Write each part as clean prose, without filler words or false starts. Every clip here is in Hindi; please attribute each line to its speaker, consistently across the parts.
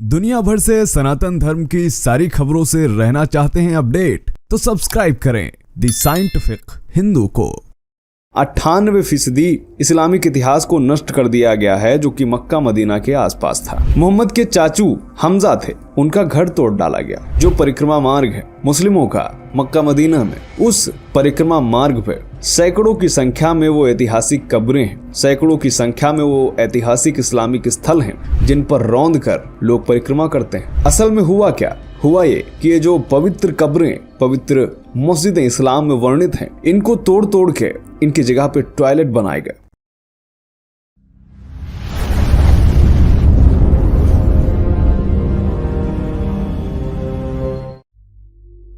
Speaker 1: दुनिया भर से सनातन धर्म की सारी खबरों से रहना चाहते हैं अपडेट, तो सब्सक्राइब करें द साइंटिफिक हिंदू को।
Speaker 2: 98% इस्लामिक इतिहास को नष्ट कर दिया गया है जो कि मक्का मदीना के आसपास था। मोहम्मद के चाचू हमजा थे, उनका घर तोड़ डाला गया। जो परिक्रमा मार्ग है मुस्लिमों का मक्का मदीना में, उस परिक्रमा मार्ग पे सैकड़ों की संख्या में वो ऐतिहासिक कब्रें हैं, सैकड़ों की संख्या में वो ऐतिहासिक इस्लामिक स्थल हैं जिन पर रौंद कर लोग परिक्रमा करते हैं। असल में हुआ क्या? हुआ ये कि ये जो पवित्र कब्रें, पवित्र मस्जिदें इस्लाम में वर्णित हैं, इनको तोड़ तोड़ के इनकी जगह पे टॉयलेट बनाए गए।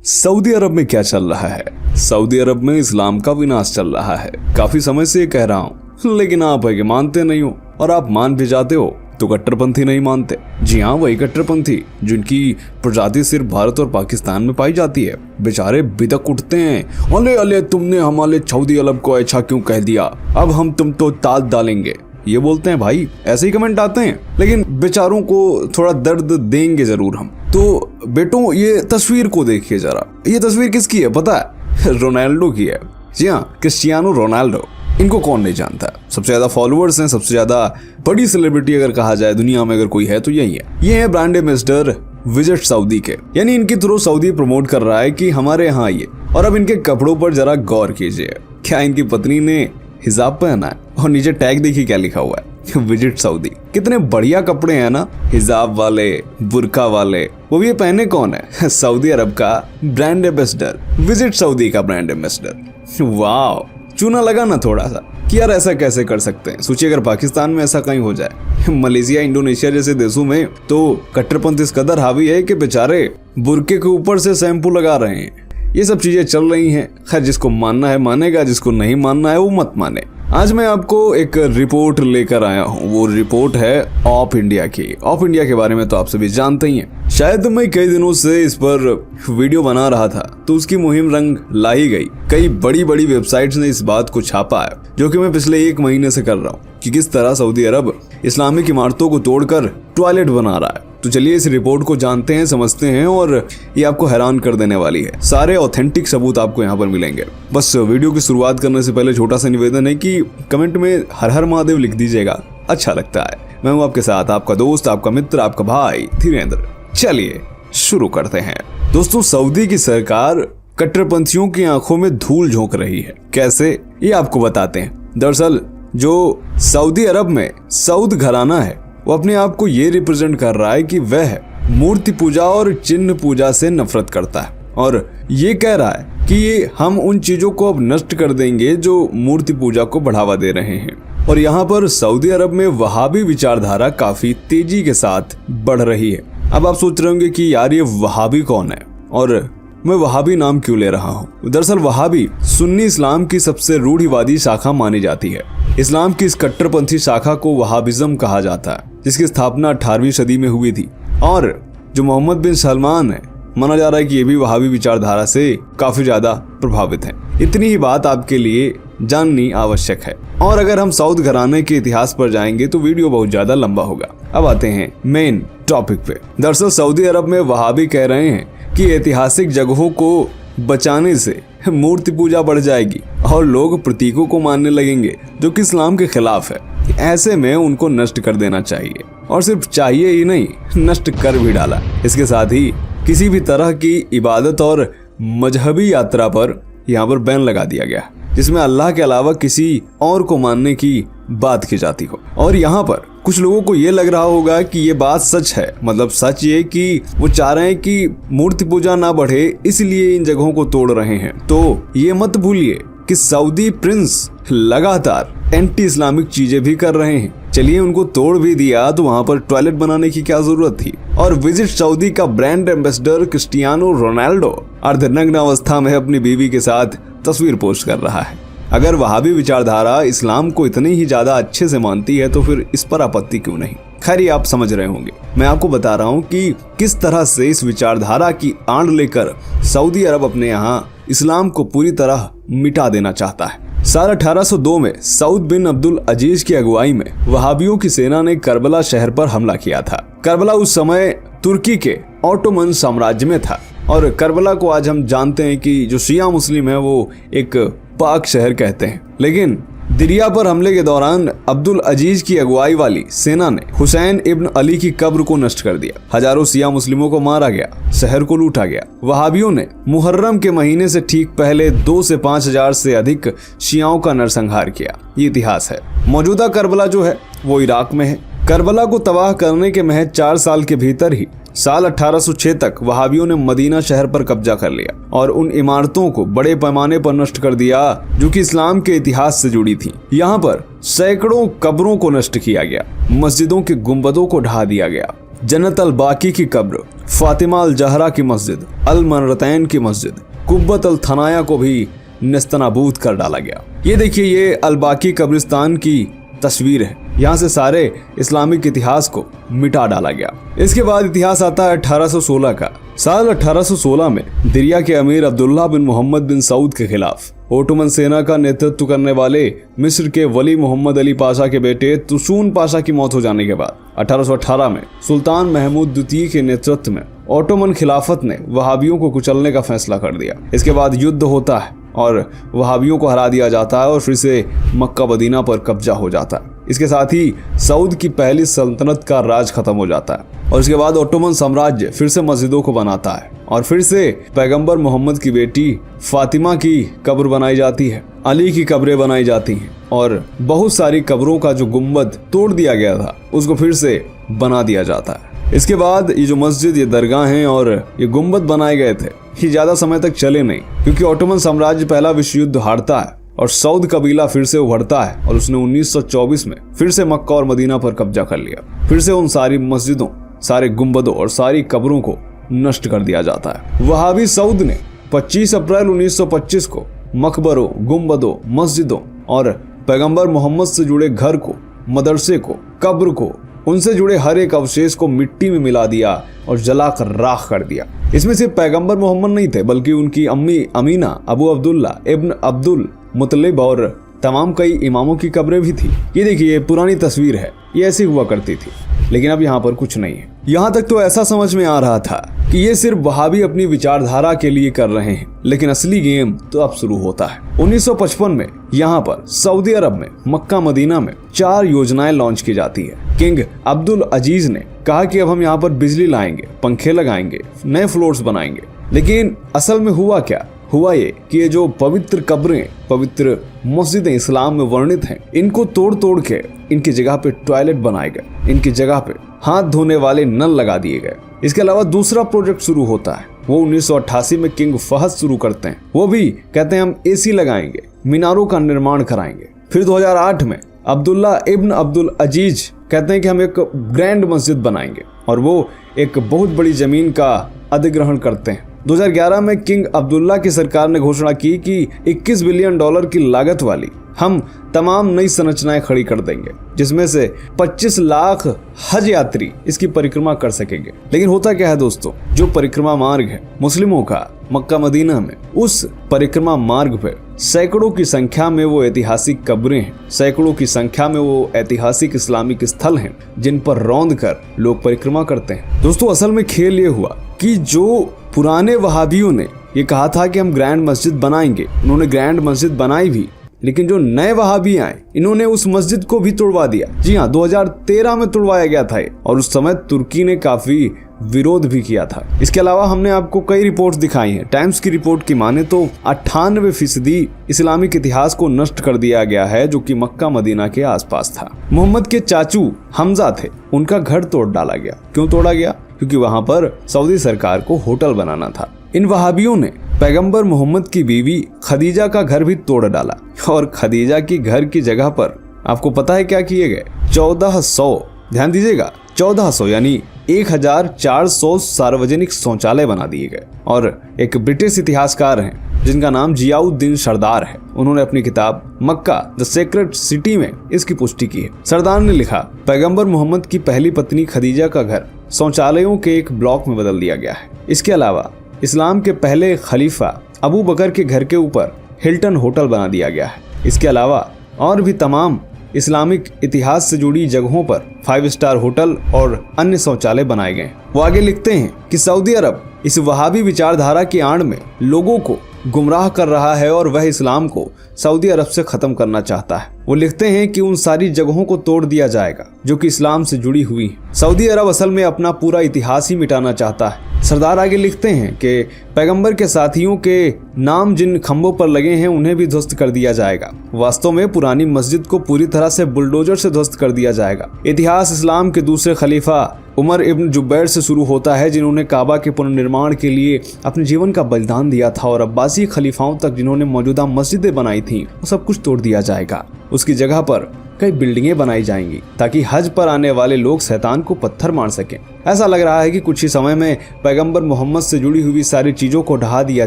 Speaker 2: सऊदी अरब में क्या चल रहा है? सऊदी अरब में इस्लाम का विनाश चल रहा है। काफी समय से ये कह रहा हूँ, लेकिन आप है कि मानते नहीं हो, और आप मान भी जाते हो तो कट्टरपंथी नहीं मानते। जी हाँ, वही कट्टरपंथी जिनकी प्रजाति सिर्फ भारत और पाकिस्तान में पाई जाती है। बेचारे बिदक उठते हैं, अले अले तुमने हमारे सऊदी अरब को ऐसा क्यों कह दिया, अब हम तुम तो ताल डालेंगे, ये बोलते हैं भाई। ऐसे ही कमेंट आते हैं, लेकिन बेचारों को थोड़ा दर्द देंगे जरूर हम। तो बेटों, ये तस्वीर को देखिए जरा। ये तस्वीर किसकी है पता है? रोनाल्डो की है। जी हाँ, क्रिस्टियानो रोनाल्डो। इनको कौन नहीं जानता? सबसे ज्यादा फॉलोअर्स हैं, सबसे ज्यादा बड़ी सेलिब्रिटी अगर कहा जाए दुनिया में अगर कोई है तो यही है। ये है ब्रांड एम्बेसडर विजिट सऊदी के, यानी इनके थ्रू सऊदी प्रमोट कर रहा है कि हमारे यहाँ आइए। और अब इनके कपड़ों पर जरा गौर कीजिए। क्या इनकी पत्नी ने हिजाब पहना है? और नीचे टैग देखिए क्या लिखा हुआ है, विजिट सऊदी। कितने बढ़िया कपड़े हैं ना, हिजाब वाले, बुर्का वाले। वो ये पहने कौन है? सऊदी अरब का ब्रांड एम्बेसडर, विजिट सऊदी का ब्रांड एम्बेसडर। वाह, चूना लगा ना थोड़ा सा कि यार ऐसा कैसे कर सकते हैं। सोचिए अगर पाकिस्तान में ऐसा कहीं हो जाए, मलेशिया, इंडोनेशिया जैसे देशों में, तो कट्टरपंथी इस कदर हावी है कि बेचारे बुर्के के ऊपर से शैम्पू लगा रहे हैं। ये सब चीजें चल रही हैं। खैर, जिसको मानना है मानेगा, जिसको नहीं मानना है वो मत माने। आज मैं आपको एक रिपोर्ट लेकर आया हूँ। वो रिपोर्ट है ऑफ इंडिया की। ऑफ इंडिया के बारे में तो आप सभी जानते ही हैं। शायद मैं कई दिनों से इस पर वीडियो बना रहा था तो उसकी मुहिम रंग लाई गई। कई बड़ी बड़ी वेबसाइट्स ने इस बात को छापा है, जो कि मैं पिछले 1 महीने से कर रहा हूँ, कि किस तरह सऊदी अरब इस्लामिक इमारतों को तोड़कर टॉयलेट बना रहा है। तो चलिए इस रिपोर्ट को जानते हैं, समझते हैं, और ये आपको हैरान कर देने वाली है। सारे ऑथेंटिक सबूत आपको यहाँ पर मिलेंगे। बस वीडियो की शुरुआत करने से पहले छोटा सा निवेदन है कि कमेंट में हर हर महादेव लिख दीजिएगा, अच्छा लगता है। मैं हूँ आपके साथ, आपका दोस्त, आपका मित्र, आपका भाई धीरेन्द्र। चलिए शुरू करते हैं। दोस्तों, सऊदी की सरकार कट्टरपंथियों की आंखों में धूल झोंक रही है। कैसे, ये आपको बताते हैं। दरअसल जो सऊदी अरब में सऊद घराना है, वो अपने आप को ये रिप्रेजेंट कर रहा है कि वह मूर्ति पूजा और चिन्ह पूजा से नफरत करता है, और ये कह रहा है कि ये हम उन चीजों को अब नष्ट कर देंगे जो मूर्ति पूजा को बढ़ावा दे रहे हैं। और यहाँ पर सऊदी अरब में वहाबी विचारधारा काफी तेजी के साथ बढ़ रही है। अब आप सोच रहे होंगे कि यार ये वहाबी कौन है और मैं वहाबी नाम क्यों ले रहा हूँ। दरअसल वहाबी सुन्नी इस्लाम की सबसे रूढ़िवादी शाखा मानी जाती है। इस्लाम की इस कट्टरपंथी शाखा को वहाबिज्म कहा जाता है, जिसकी स्थापना 18वीं सदी में हुई थी। और जो मोहम्मद बिन सलमान है, माना जा रहा है कि ये भी वहाबी विचारधारा से काफी ज्यादा प्रभावित हैं। इतनी ही बात आपके लिए जाननी आवश्यक है। और अगर हम सऊद घराने के इतिहास पर जाएंगे तो वीडियो बहुत ज्यादा लंबा होगा। अब आते हैं मेन टॉपिक पे। दरअसल सऊदी अरब में वहाबी कह रहे हैं कि ऐतिहासिक जगहों को बचाने से मूर्ति पूजा बढ़ जाएगी और लोग प्रतीकों को मानने लगेंगे, जो कि इस्लाम के खिलाफ है। ऐसे में उनको नष्ट कर देना चाहिए, और सिर्फ चाहिए ही नहीं, नष्ट कर भी डाला। इसके साथ ही किसी भी तरह की इबादत और मजहबी यात्रा पर यहाँ पर बैन लगा दिया गया, जिसमें अल्लाह के अलावा किसी और को मानने की बात की जाती हो। और यहाँ पर कुछ लोगों को ये लग रहा होगा कि ये बात सच है, मतलब सच ये कि वो चाह रहे हैं कि मूर्ति पूजा ना बढ़े, इसलिए इन जगहों को तोड़ रहे हैं। तो ये मत भूलिए कि सऊदी प्रिंस लगातार एंटी इस्लामिक चीजें भी कर रहे हैं। चलिए उनको तोड़ भी दिया तो वहां पर टॉयलेट बनाने की क्या जरूरत थी। और विजिट सऊदी का ब्रांड एम्बेसडर क्रिस्टियानो रोनाल्डो अर्धनग्न अवस्था में अपनी बीवी के साथ तस्वीर पोस्ट कर रहा है। अगर वहाबी विचारधारा इस्लाम को इतनी ही ज्यादा अच्छे से मानती है तो फिर इस पर आपत्ति क्यों नहीं। खैर, ये आप समझ रहे होंगे। मैं आपको बता रहा हूँ कि किस तरह से इस विचारधारा की आड़ लेकर सऊदी अरब अपने यहाँ इस्लाम को पूरी तरह मिटा देना चाहता है। साल 1802 में सऊद बिन अब्दुल अजीज की अगुवाई में वहाबियों की सेना ने करबला शहर पर हमला किया था। करबला उस समय तुर्की के ऑटोमन साम्राज्य में था और करबला को आज हम जानते हैं कि जो शिया मुस्लिम है वो एक पाक शहर कहते हैं। लेकिन दिरिया पर हमले के दौरान अब्दुल अजीज की अगुवाई वाली सेना ने हुसैन इब्न अली की कब्र को नष्ट कर दिया। हजारों शिया मुस्लिमों को मारा गया, शहर को लूटा गया। वहाबियों ने मुहर्रम के महीने से ठीक पहले 2 से 5 हजार से अधिक शियाओं का नरसंहार किया। ये इतिहास है। मौजूदा करबला जो है वो इराक में है। करबला को तबाह करने के महज 4 साल के भीतर ही साल 1806 तक वहाबियों ने मदीना शहर पर कब्जा कर लिया और उन इमारतों को बड़े पैमाने पर नष्ट कर दिया जो कि इस्लाम के इतिहास से जुड़ी थी। यहाँ पर सैकड़ों कब्रों को नष्ट किया गया, मस्जिदों के गुंबदों को ढा दिया गया। जन्नत अल बाकी की कब्र, फातिमा अल जहरा की मस्जिद, अल मनरतैन की मस्जिद, कुब्बत अल थनाया को भी नेस्तनाबूद कर डाला गया। ये देखिए, ये अल बाकी कब्रिस्तान की तस्वीर है। यहाँ से सारे इस्लामिक इतिहास को मिटा डाला गया। इसके बाद इतिहास आता है 1816 का। साल 1816 में दिरिया के अमीर अब्दुल्ला बिन मोहम्मद बिन सऊद के खिलाफ ओटोमन सेना का नेतृत्व करने वाले मिस्र के वली मोहम्मद अली पाशा के बेटे तुसून पाशा की मौत हो जाने के बाद 1818 में सुल्तान महमूद द्वितीय के नेतृत्व में ओटोमन खिलाफत ने वहाबियों को कुचलने का फैसला कर दिया। इसके बाद युद्ध होता है और वहाबियों को हरा दिया जाता है और फिर से मक्का मदीना पर कब्जा हो जाता है। इसके साथ ही सऊद की पहली सल्तनत का राज खत्म हो जाता है और इसके बाद ओटोमन साम्राज्य फिर से मस्जिदों को बनाता है और फिर से पैगंबर मोहम्मद की बेटी फातिमा की कब्र बनाई जाती है, अली की कब्रें बनाई जाती हैं और बहुत सारी कब्रों का जो गुंबद तोड़ दिया गया था उसको फिर से बना दिया जाता है। इसके बाद ये जो मस्जिद, ये दरगाह हैं और ये गुंबद बनाए गए थे, ये ज्यादा समय तक चले नहीं क्योंकि ओटोमन साम्राज्य पहला विश्व युद्ध हारता है और सऊद कबीला फिर से उभरता है और उसने 1924 में फिर से मक्का और मदीना पर कब्जा कर लिया। फिर से उन सारी मस्जिदों, सारे गुंबदों और सारी कब्रों को नष्ट कर दिया जाता है। वहाबी सऊद ने 25 अप्रैल 1925 को मकबरों, गुंबदों, मस्जिदों और पैगंबर मोहम्मद से जुड़े घर को, मदरसे को, कब्र को, उनसे जुड़े हर एक अवशेष को मिट्टी में मिला दिया और जलाकर राख कर दिया। इसमें सिर्फ पैगंबर मोहम्मद नहीं थे बल्कि उनकी अम्मी अमीना, अबू अब्दुल्ला इब्न अब्दुल मुतलिब और तमाम कई इमामों की कब्रें भी थी। ये देखिए, पुरानी तस्वीर है, ये ऐसी हुआ करती थी लेकिन अब यहाँ पर कुछ नहीं है। यहाँ तक तो ऐसा समझ में आ रहा था कि ये सिर्फ वहाबी अपनी विचारधारा के लिए कर रहे हैं, लेकिन असली गेम तो अब शुरू होता है। 1955 में यहाँ पर सऊदी अरब में मक्का मदीना में 4 योजनाएं लॉन्च की जाती है। किंग अब्दुल अजीज ने कहा कि अब हम यहाँ पर बिजली लाएंगे, पंखे लगाएंगे, नए फ्लोर्स बनाएंगे। लेकिन असल में हुआ क्या? हुआ ये कि ये जो पवित्र कब्रें, पवित्र मस्जिदें इस्लाम में वर्णित हैं, इनको तोड़ तोड़ के इनकी जगह पे टॉयलेट बनाए गए, इनकी जगह पे हाथ धोने वाले नल लगा दिए गए। इसके अलावा दूसरा प्रोजेक्ट शुरू होता है, वो 1988 में किंग फहद शुरू करते हैं। वो भी कहते हैं हम एसी लगाएंगे, मीनारों का निर्माण कराएंगे। फिर 2008 में अब्दुल्ला इब्न अब्दुल अजीज कहते हैं कि हम एक ग्रैंड मस्जिद बनाएंगे और वो एक बहुत बड़ी जमीन का अधिग्रहण करते हैं। 2011 में किंग अब्दुल्ला की सरकार ने घोषणा की कि $21 बिलियन की लागत वाली हम तमाम नई संरचनाएं खड़ी कर देंगे, जिसमें से 25 लाख हज यात्री इसकी परिक्रमा कर सकेंगे। लेकिन होता क्या है दोस्तों, जो परिक्रमा मार्ग है मुस्लिमों का मक्का मदीना में, उस परिक्रमा मार्ग पर सैकड़ों की संख्या में वो ऐतिहासिक कब्रें हैं, सैकड़ों की संख्या में वो ऐतिहासिक इस्लामिक स्थल हैं जिन पर रौंद कर लोग परिक्रमा करते हैं। दोस्तों, असल में खेल ये हुआ कि जो पुराने वहाबियों ने ये कहा था कि हम ग्रैंड मस्जिद बनाएंगे, उन्होंने ग्रैंड मस्जिद बनाई भी, लेकिन जो नए वहाबी आए इन्होंने उस मस्जिद को भी तोड़वा दिया। जी हाँ, 2013 में तोड़वाया गया था और उस समय तुर्की ने काफी विरोध भी किया था। इसके अलावा हमने आपको कई रिपोर्ट्स दिखाई हैं। टाइम्स की रिपोर्ट की माने तो 98% इस्लामिक इतिहास को नष्ट कर दिया गया है जो कि मक्का मदीना के आसपास था। मोहम्मद के चाचू हमजा थे, उनका घर तोड़ डाला गया। क्यों तोड़ा गया? क्योंकि वहां पर सऊदी सरकार को होटल बनाना था। इन वहाबियों ने पैगंबर मोहम्मद की बीवी खदीजा का घर भी तोड़ डाला और खदीजा की घर की जगह पर आपको पता है क्या किए गए? 1400, ध्यान दीजिएगा, 1400 यानी 1400 सार्वजनिक शौचालय बना दिए गए। और एक ब्रिटिश इतिहासकार हैं जिनका नाम जियाउद्दीन सरदार है, उन्होंने अपनी किताब मक्का द सेक्रेड सिटी में इसकी पुष्टि की है। सरदार ने लिखा, पैगंबर मोहम्मद की पहली पत्नी खदीजा का घर शौचालयों के एक ब्लॉक में बदल दिया गया है। इसके अलावा इस्लाम के पहले खलीफा अबू बकर के घर के ऊपर हिल्टन होटल बना दिया गया है। इसके अलावा और भी तमाम इस्लामिक इतिहास से जुड़ी जगहों पर 5 स्टार होटल और अन्य शौचालय बनाए गए। वो आगे लिखते हैं कि सऊदी अरब इस वहाबी विचारधारा की आड़ में लोगों को गुमराह कर रहा है और वह इस्लाम को सऊदी अरब से खत्म करना चाहता है। वो लिखते हैं कि उन सारी जगहों को तोड़ दिया जाएगा जो कि इस्लाम से जुड़ी हुई हैं। सऊदी अरब असल में अपना पूरा इतिहास ही मिटाना चाहता है। सरदार आगे लिखते हैं कि पैगंबर के साथियों के नाम जिन खंभों पर लगे हैं उन्हें भी ध्वस्त कर दिया जाएगा। वास्तव में पुरानी मस्जिद को पूरी तरह से बुलडोजर से ध्वस्त कर दिया जाएगा। इतिहास इस्लाम के दूसरे खलीफा उमर इब्न जुबैर से शुरू होता है, जिन्होंने काबा के पुनर्निर्माण के लिए अपने जीवन का बलिदान दिया था, और अब्बासी खलीफाओं तक जिन्होंने मौजूदा मस्जिदें बनाई थी, वो सब कुछ तोड़ दिया जाएगा। उसकी जगह पर कई बिल्डिंगें बनाई जाएंगी ताकि हज पर आने वाले लोग शैतान को पत्थर मार सकें। ऐसा लग रहा है कि कुछ ही समय में पैगंबर मोहम्मद से जुड़ी हुई सारी चीजों को ढहा दिया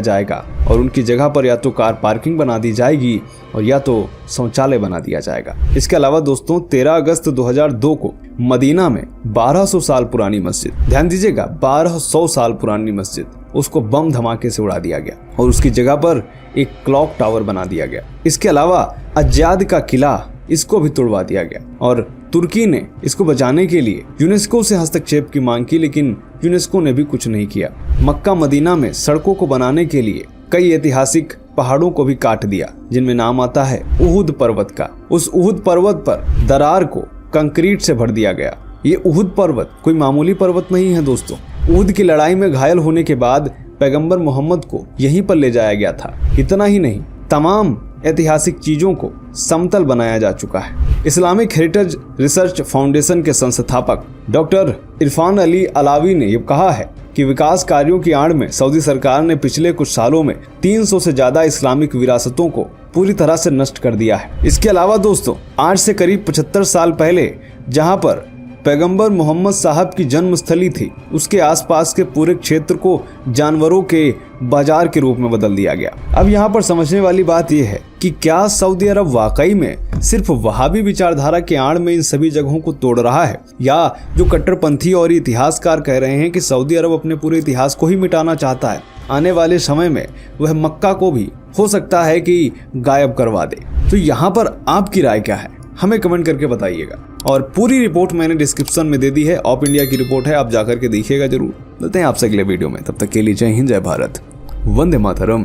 Speaker 2: जाएगा और उनकी जगह पर या तो कार पार्किंग बना दी जाएगी और या तो शौचालय बना दिया जाएगा। इसके अलावा दोस्तों 13 अगस्त 2002 को मदीना में 1200 साल पुरानी मस्जिद, ध्यान दीजिएगा 1200 साल पुरानी मस्जिद, उसको बम धमाके से उड़ा दिया गया और उसकी जगह पर एक क्लॉक टावर बना दिया गया। इसके अलावा अज्जाद का किला, इसको भी तोड़वा दिया गया और तुर्की ने इसको बचाने के लिए यूनेस्को से हस्तक्षेप की मांग की, लेकिन यूनेस्को ने भी कुछ नहीं किया। मक्का मदीना में सड़कों को बनाने के लिए कई ऐतिहासिक पहाड़ों को भी काट दिया, जिनमें नाम आता है उहुद पर्वत का। उस उहुद पर्वत पर दरार को कंक्रीट से भर दिया गया। ये उहुद पर्वत कोई मामूली पर्वत नहीं है दोस्तों। उहुद की लड़ाई में घायल होने के बाद पैगंबर मोहम्मद को यहीं पर ले जाया गया था। इतना ही नहीं, तमाम ऐतिहासिक चीजों को समतल बनाया जा चुका है। इस्लामिक हेरिटेज रिसर्च फाउंडेशन के संस्थापक डॉक्टर इरफान अली अलावी ने ये कहा है कि विकास कार्यों की आड़ में सऊदी सरकार ने पिछले कुछ सालों में 300 से ज्यादा इस्लामिक विरासतों को पूरी तरह से नष्ट कर दिया है। इसके अलावा दोस्तों आज से करीब 75 साल पहले जहां पर पैगंबर मोहम्मद साहब की जन्मस्थली थी, उसके आसपास के पूरे क्षेत्र को जानवरों के बाजार के रूप में बदल दिया गया। अब यहाँ पर समझने वाली बात यह है कि क्या सऊदी अरब वाकई में सिर्फ वहाबी विचारधारा के आड़ में इन सभी जगहों को तोड़ रहा है, या जो कट्टरपंथी और इतिहासकार कह रहे हैं कि सऊदी अरब अपने पूरे इतिहास को ही मिटाना चाहता है, आने वाले समय में वह मक्का को भी हो सकता है कि गायब करवा दे। तो यहाँ पर आपकी राय क्या है, हमें कमेंट करके बताइएगा। और पूरी रिपोर्ट मैंने डिस्क्रिप्शन में दे दी है, ऑप इंडिया की रिपोर्ट है, आप जाकर के देखिएगा जरूर। मिलते हैं आपसे अगले वीडियो में, तब तक के लिए जय हिंद, जय भारत, वंदे मातरम।